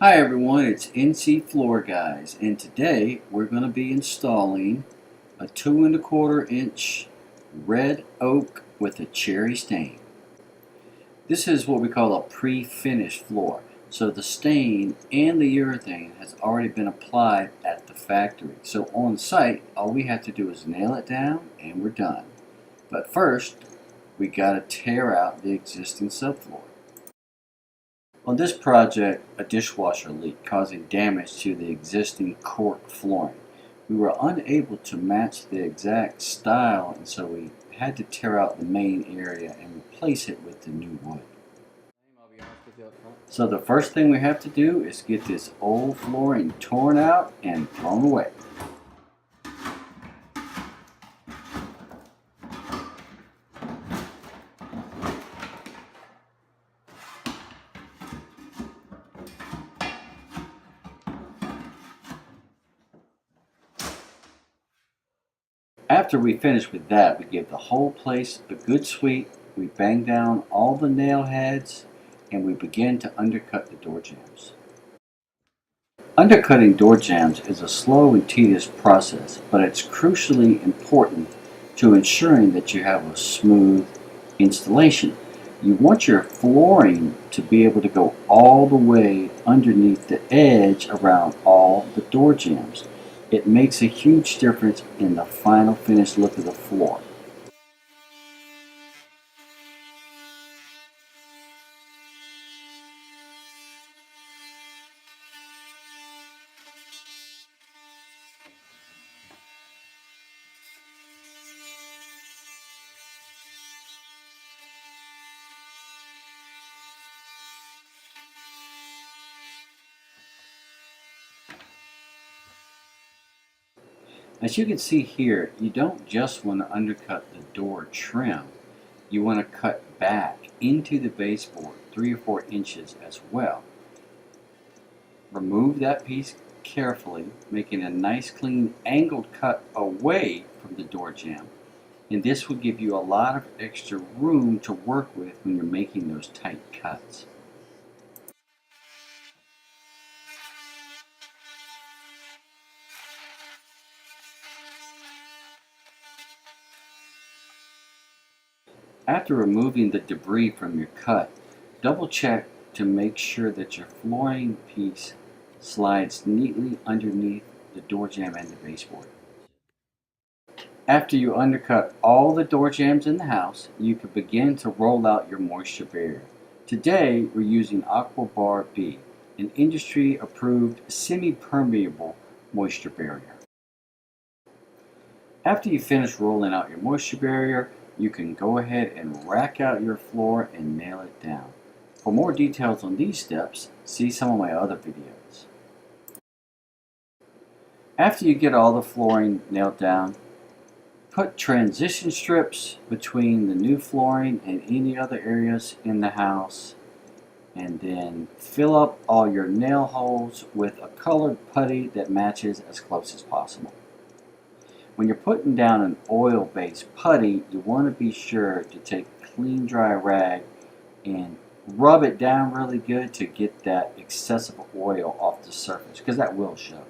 Hi everyone, it's NC Floor Guys, and today we're going to be installing a 2¼ inch red oak with a cherry stain. This is what we call a pre-finished floor. So the stain and the urethane has already been applied at the factory. So on site, all we have to do is nail it down and we're done. But first, we got to tear out the existing subfloor. On this project, a dishwasher leaked, causing damage to the existing cork flooring. We were unable to match the exact style, and so we had to tear out the main area and replace it with the new wood. So the first thing we have to do is get this old flooring torn out and thrown away. After we finish with that, we give the whole place a good sweep, we bang down all the nail heads, and we begin to undercut the door jambs. Undercutting door jambs is a slow and tedious process, but it's crucially important to ensuring that you have a smooth installation. You want your flooring to be able to go all the way underneath the edge around all the door jambs. It makes a huge difference in the final finished look of the floor. As you can see here, you don't just want to undercut the door trim, you want to cut back into the baseboard 3 or 4 inches as well. Remove that piece carefully, making a nice clean angled cut away from the door jamb. And this will give you a lot of extra room to work with when you're making those tight cuts. After removing the debris from your cut, double check to make sure that your flooring piece slides neatly underneath the door jamb and the baseboard. After you undercut all the door jambs in the house, you can begin to roll out your moisture barrier. Today, we're using Aqua Bar B, an industry-approved semi-permeable moisture barrier. After you finish rolling out your moisture barrier, you can go ahead and rack out your floor and nail it down. For more details on these steps, see some of my other videos. After you get all the flooring nailed down, put transition strips between the new flooring and any other areas in the house, and then fill up all your nail holes with a colored putty that matches as close as possible. When you're putting down an oil-based putty, you want to be sure to take a clean dry rag and rub it down really good to get that excessive oil off the surface, because that will show.